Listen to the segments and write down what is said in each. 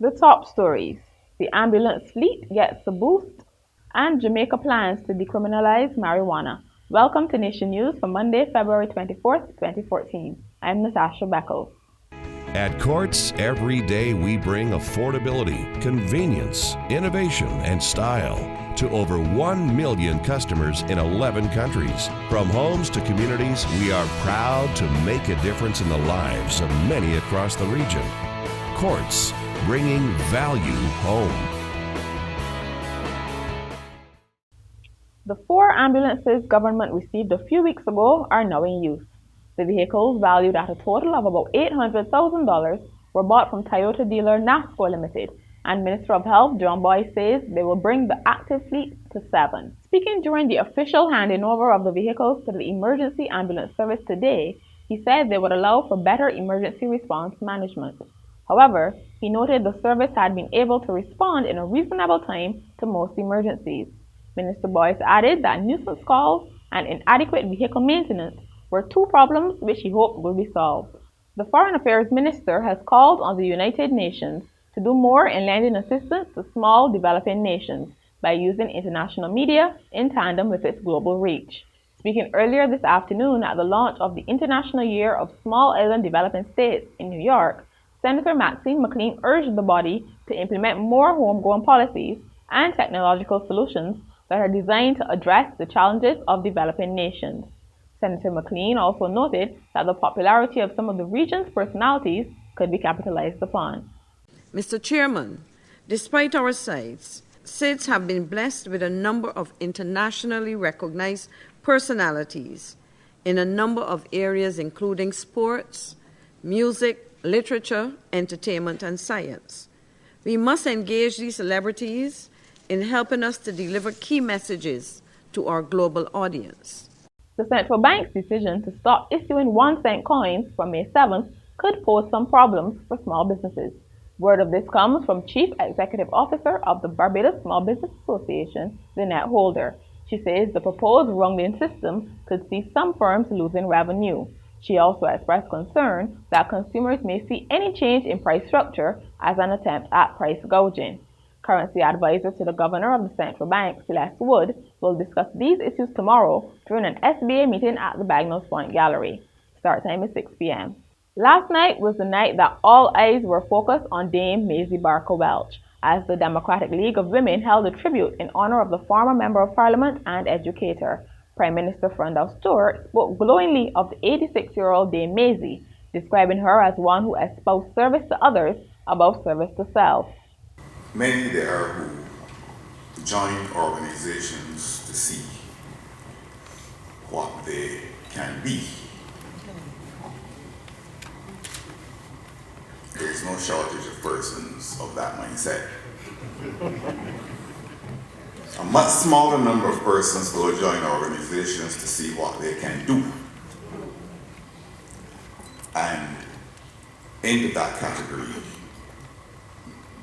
The top stories: the ambulance fleet gets a boost, and Jamaica plans to decriminalize marijuana. Welcome to Nation News for Monday, February 24th, 2014. I'm Natasha Beckles. At Courts, every day we bring affordability, convenience, innovation, and style to over 1 million customers in 11 countries. From homes to communities, we are proud to make a difference in the lives of many across the region. Courts, bringing value home. The 4 ambulances government received a few weeks ago are now in use. The vehicles, valued at a total of about $800,000, were bought from Toyota dealer NASCO Limited, and Minister of Health John Boy says they will bring the active fleet to 7. Speaking during the official handing over of the vehicles to the Emergency Ambulance Service today, he said they would allow for better emergency response management. However, he noted the service had been able to respond in a reasonable time to most emergencies. Minister Boyce added that nuisance calls and inadequate vehicle maintenance were 2 problems which he hoped would be solved. The Foreign Affairs Minister has called on the United Nations to do more in lending assistance to small developing nations by using international media in tandem with its global reach. Speaking earlier this afternoon at the launch of the International Year of Small Island Developing States in New York, Senator Maxine McLean urged the body to implement more homegrown policies and technological solutions that are designed to address the challenges of developing nations. Senator McLean also noted that the popularity of some of the region's personalities could be capitalized upon. Mr. Chairman, despite our size, SIDS have been blessed with a number of internationally recognized personalities in a number of areas including sports, music, literature, entertainment, and science. We must engage these celebrities in helping us to deliver key messages to our global audience. The central bank's decision to stop issuing 1-cent coins from May 7th could pose some problems for small businesses. Word of this comes from Chief Executive Officer of the Barbados Small Business Association, Lynette Holder. She says the proposed wrongling system could see some firms losing revenue. She also expressed concern that consumers may see any change in price structure as an attempt at price gouging. Currency advisor to the governor of the central bank, Celeste Wood, will discuss these issues tomorrow during an SBA meeting at the Bagnalls Point Gallery. Start time is 6 p.m. Last night was the night that all eyes were focused on Dame Maisie Barker Welch, as the Democratic League of Women held a tribute in honor of the former Member of Parliament and educator. Prime Minister Frondell Stewart spoke glowingly of the 86-year-old Dame Maisie, describing her as one who espoused service to others above service to self. Many there are who join organizations to see what they can be. There is no shortage of persons of that mindset. A much smaller number of persons will join organizations to see what they can do. And into that category,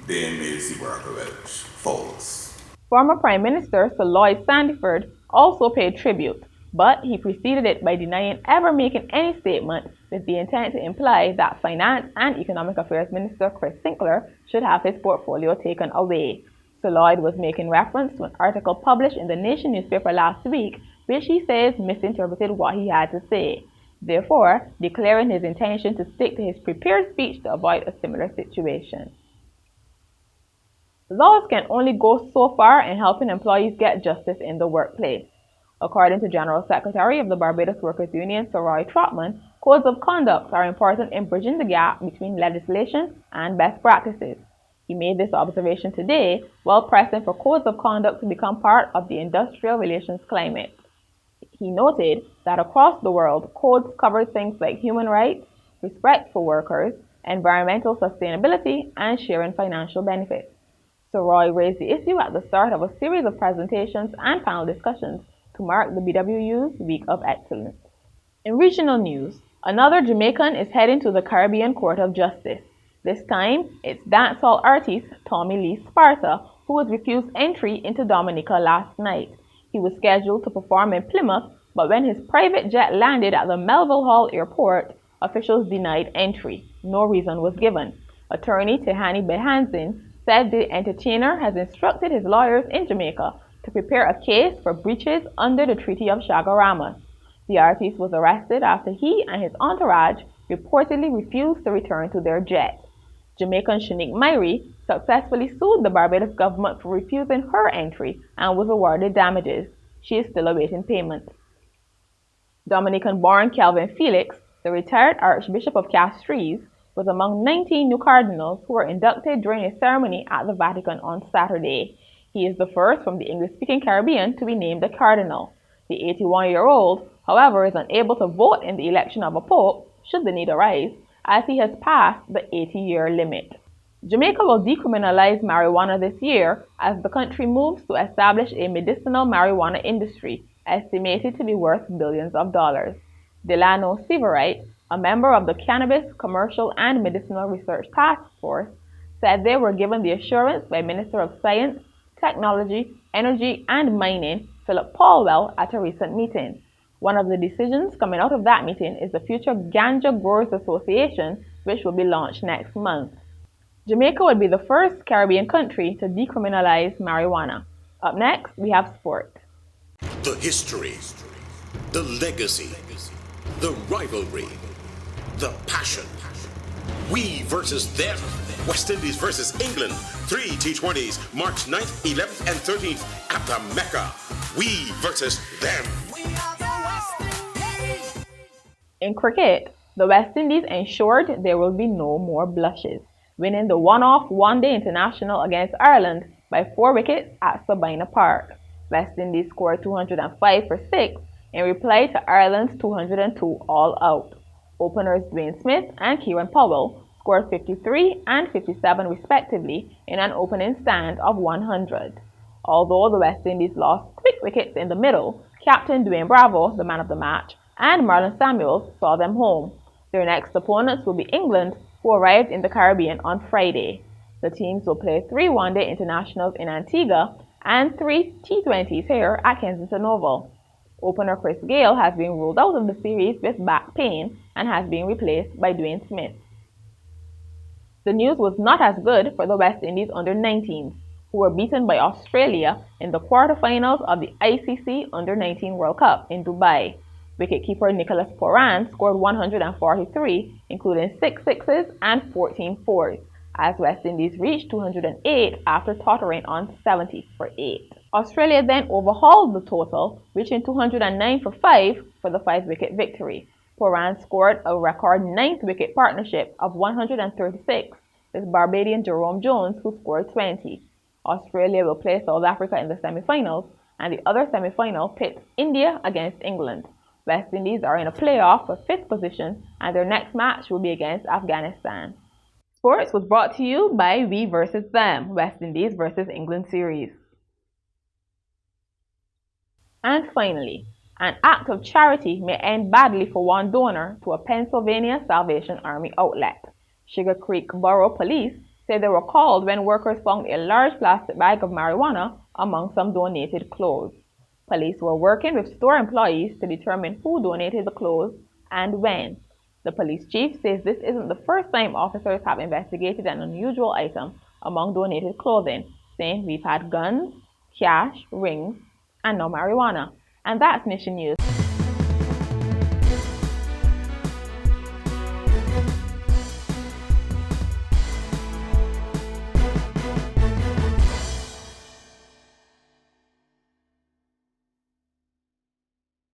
Dame Maisie Barker Welch falls. Former Prime Minister Sir Lloyd Sandiford also paid tribute, but he preceded it by denying ever making any statement with the intent to imply that Finance and Economic Affairs Minister Chris Sinclair should have his portfolio taken away. Sir Lloyd was making reference to an article published in the Nation newspaper last week, which he says misinterpreted what he had to say, therefore declaring his intention to stick to his prepared speech to avoid a similar situation. Laws can only go so far in helping employees get justice in the workplace. According to General Secretary of the Barbados Workers Union, Sir Roy Trotman, codes of conduct are important in bridging the gap between legislation and best practices. He made this observation today while pressing for codes of conduct to become part of the industrial relations climate. He noted that across the world, codes cover things like human rights, respect for workers, environmental sustainability, and sharing financial benefits. Sir Roy raised the issue at the start of a series of presentations and panel discussions to mark the BWU's Week of Excellence. In regional news, another Jamaican is heading to the Caribbean Court of Justice. This time, it's dancehall artist Tommy Lee Sparta, who was refused entry into Dominica last night. He was scheduled to perform in Plymouth, but when his private jet landed at the Melville Hall Airport, officials denied entry. No reason was given. Attorney Tehani Behanzin said the entertainer has instructed his lawyers in Jamaica to prepare a case for breaches under the Treaty of Chaguaramas. The artist was arrested after he and his entourage reportedly refused to return to their jet. Jamaican Shanique Myrie successfully sued the Barbados government for refusing her entry and was awarded damages. She is still awaiting payment. Dominican-born Calvin Felix, the retired Archbishop of Castries, was among 19 new cardinals who were inducted during a ceremony at the Vatican on Saturday. He is the first from the English-speaking Caribbean to be named a cardinal. The 81-year-old, however, is unable to vote in the election of a pope, should the need arise, as he has passed the 80-year limit. Jamaica will decriminalize marijuana this year as the country moves to establish a medicinal marijuana industry estimated to be worth billions of dollars. Delano Severite, a member of the Cannabis Commercial and Medicinal Research Task Force, said they were given the assurance by Minister of Science, Technology, Energy and Mining Philip Paulwell at a recent meeting. One of the decisions coming out of that meeting is the future Ganja Growers Association, which will be launched next month. Jamaica would be the first Caribbean country to decriminalize marijuana. Up next, we have sport. The history, the legacy, the rivalry, the passion. We versus them. West Indies versus England. 3 T20s, March 9th, 11th, and 13th at the Mecca. We versus them. In cricket, the West Indies ensured there will be no more blushes, winning the one-off one-day international against Ireland by 4 wickets at Sabina Park. West Indies scored 205 for 6 in reply to Ireland's 202 all out. Openers Dwayne Smith and Kieran Powell scored 53 and 57 respectively in an opening stand of 100. Although the West Indies lost quick wickets in the middle, captain Dwayne Bravo, the man of the match, and Marlon Samuels saw them home. Their next opponents will be England, who arrived in the Caribbean on Friday. The teams will play 3 one-day internationals in Antigua and 3 T20s here at Kensington Oval. Opener Chris Gayle has been ruled out of the series with back pain and has been replaced by Dwayne Smith. The news was not as good for the West Indies under-19s, who were beaten by Australia in the quarterfinals of the ICC Under-19 World Cup in Dubai. Wicketkeeper Nicholas Pooran scored 143, including 6 sixes and 14 fours, as West Indies reached 208 after tottering on 70 for 8. Australia then overhauled the total, reaching 209 for 5 for the 5-wicket victory. Pooran scored a record 9th wicket partnership of 136 with Barbadian Jerome Jones, who scored 20. Australia will play South Africa in the semi-finals, and the other semi-final pits India against England. West Indies are in a playoff for 5th position, and their next match will be against Afghanistan. Sports was brought to you by We vs. Them, West Indies vs. England series. And finally, an act of charity may end badly for one donor to a Pennsylvania Salvation Army outlet. Sugar Creek Borough Police say they were called when workers found a large plastic bag of marijuana among some donated clothes. Police were working with store employees to determine who donated the clothes and when. The police chief says this isn't the first time officers have investigated an unusual item among donated clothing, saying we've had guns, cash, rings, and now marijuana. And that's Nation News.